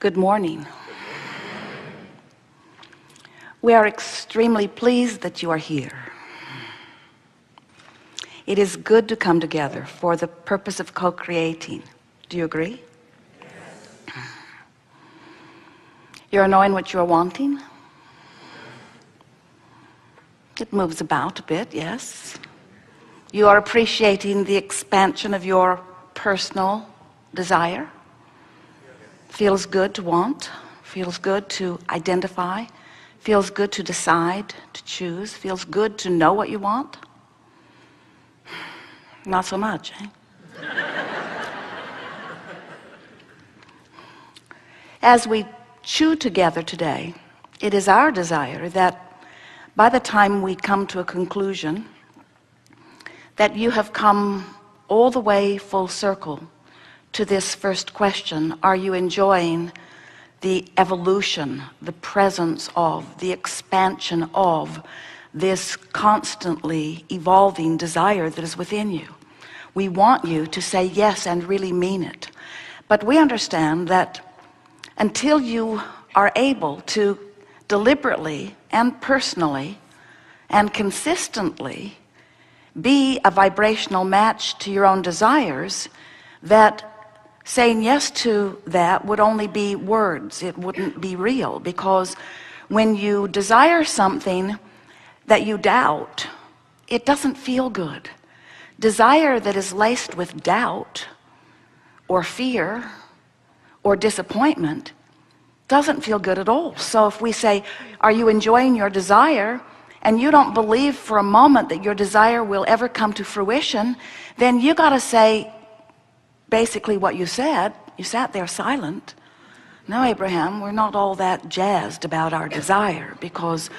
Good morning. We are extremely pleased that you are here. It is good to come together for the purpose of co-creating. Do you agree? Yes. You're knowing what you're wanting? It moves about a bit, yes. You are appreciating the expansion of your personal desire. Feels good to want, feels good to identify, feels good to decide, to choose, feels good to know what you want. Not so much, eh? As we chew together today, it is our desire that by the time we come to a conclusion, that you have come all the way full circle to this first question: are you enjoying the evolution, the presence of, the expansion of this constantly evolving desire that is within you? We want you to say yes and really mean it. But we understand that until you are able to deliberately and personally and consistently be a vibrational match to your own desires, that saying yes to that would only be words. It wouldn't be real, because when you desire something that you doubt, it doesn't feel good. Desire that is laced with doubt or fear or disappointment doesn't feel good at all. So if we say, are you enjoying your desire, and you don't believe for a moment that your desire will ever come to fruition, then you got to say basically what you said. You sat there silent. No, Abraham, we're not all that jazzed about our desire, because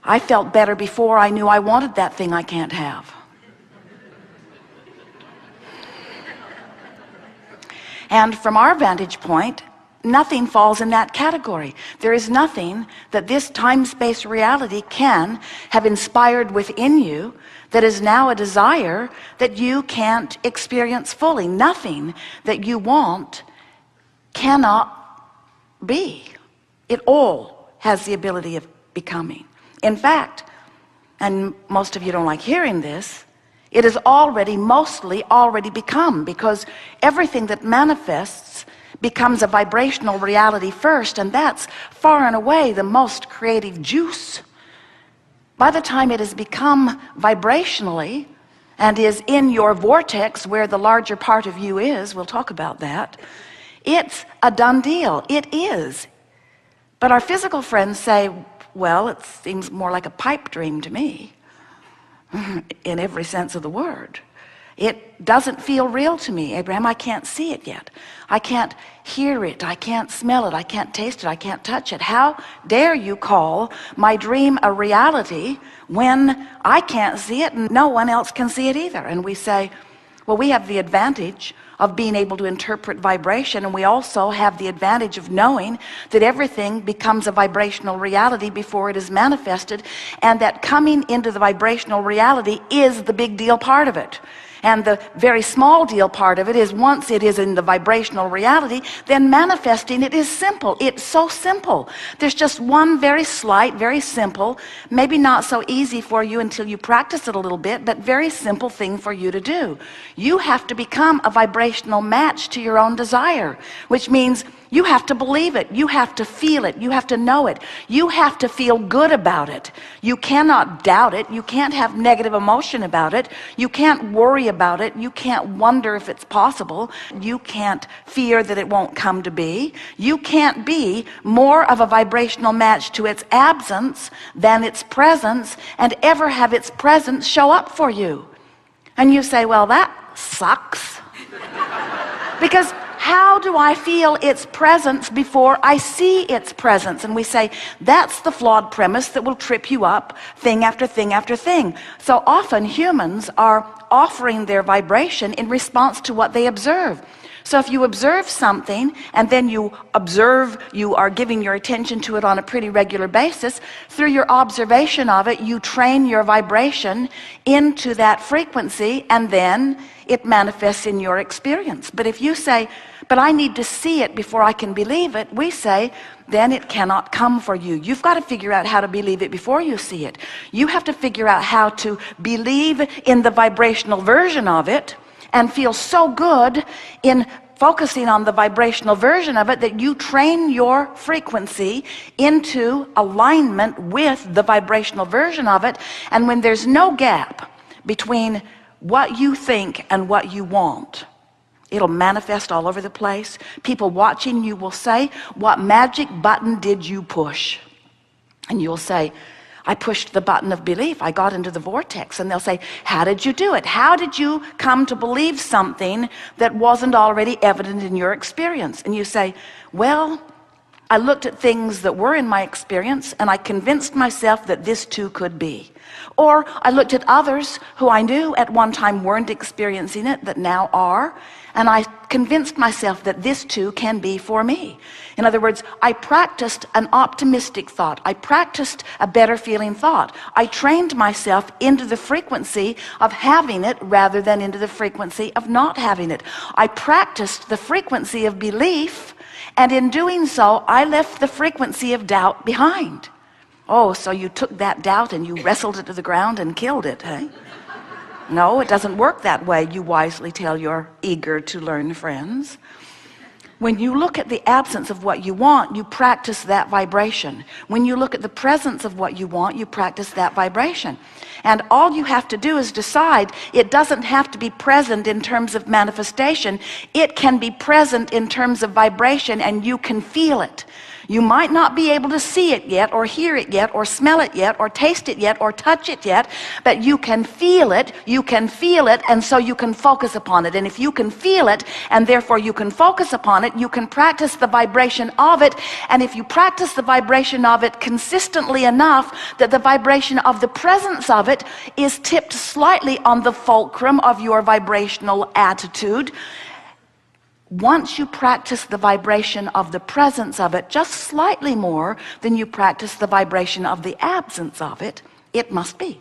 I felt better before I knew I wanted that thing I can't have. And from our vantage point, nothing falls in that category. There is nothing that this time-space reality can have inspired within you that is now a desire that you can't experience fully. Nothing that you want cannot be. It all has the ability of becoming. In fact, and most of you don't like hearing this, it is mostly already become, because everything that manifests becomes a vibrational reality first, and that's far and away the most creative juice. By the time it has become vibrationally and is in your vortex where the larger part of you is, we'll talk about that, it's a done deal. It is. But our physical friends say, well, it seems more like a pipe dream to me, in every sense of the word. It doesn't feel real to me, Abraham. I can't see it yet. I can't hear it. I can't smell it. I can't taste it. I can't touch it. How dare you call my dream a reality when I can't see it and no one else can see it either? And we say, well, we have the advantage of being able to interpret vibration, and we also have the advantage of knowing that everything becomes a vibrational reality before it is manifested, and that coming into the vibrational reality is the big deal part of it. And the very small deal part of it is, once it is in the vibrational reality, then manifesting it is simple. It's so simple. There's just one very slight, very simple, maybe not so easy for you until you practice it a little bit, but very simple thing for you to do. You have to become a vibrational match to your own desire, which means you have to believe it. You have to feel it. You have to know it. You have to feel good about it. You cannot doubt it. You can't have negative emotion about it. You can't worry about it. You can't wonder if it's possible. You can't fear that it won't come to be. You can't be more of a vibrational match to its absence than its presence, and ever have its presence show up for you. And you say, well, that sucks. Because how do I feel its presence before I see its presence? And we say, that's the flawed premise that will trip you up thing after thing after thing. So often humans are offering their vibration in response to what they observe. So if you observe something and then you are giving your attention to it on a pretty regular basis, through your observation of it, you train your vibration into that frequency, and then it manifests in your experience. But if you say, but I need to see it before I can believe it, we say, then it cannot come for you. You've got to figure out how to believe it before you see it. You have to figure out how to believe in the vibrational version of it and feel so good in focusing on the vibrational version of it that you train your frequency into alignment with the vibrational version of it. And when there's no gap between what you think and what you want, it'll manifest all over the place. People watching you will say, what magic button did you push? And you'll say, I pushed the button of belief. I got into the vortex. And they'll say, how did you do it? How did you come to believe something that wasn't already evident in your experience? And you say, well, I looked at things that were in my experience and I convinced myself that this too could be. Or I looked at others who I knew at one time weren't experiencing it that now are, and I convinced myself that this too can be for me. In other words, I practiced an optimistic thought. I practiced a better feeling thought. I trained myself into the frequency of having it rather than into the frequency of not having it. I practiced the frequency of belief, and in doing so, I left the frequency of doubt behind. Oh, so you took that doubt and you wrestled it to the ground and killed it, eh? No, it doesn't work that way, you wisely tell your eager to learn friends. When you look at the absence of what you want, you practice that vibration. When you look at the presence of what you want, you practice that vibration. And all you have to do is decide. It doesn't have to be present in terms of manifestation. It can be present in terms of vibration, and you can feel it. You might not be able to see it yet, or hear it yet, or smell it yet, or taste it yet, or touch it yet, but you can feel it, and so you can focus upon it. And if you can feel it, and therefore you can focus upon it, you can practice the vibration of it. And if you practice the vibration of it consistently enough that the vibration of the presence of it is tipped slightly on the fulcrum of your vibrational attitude, once you practice the vibration of the presence of it just slightly more than you practice the vibration of the absence of it, it must be.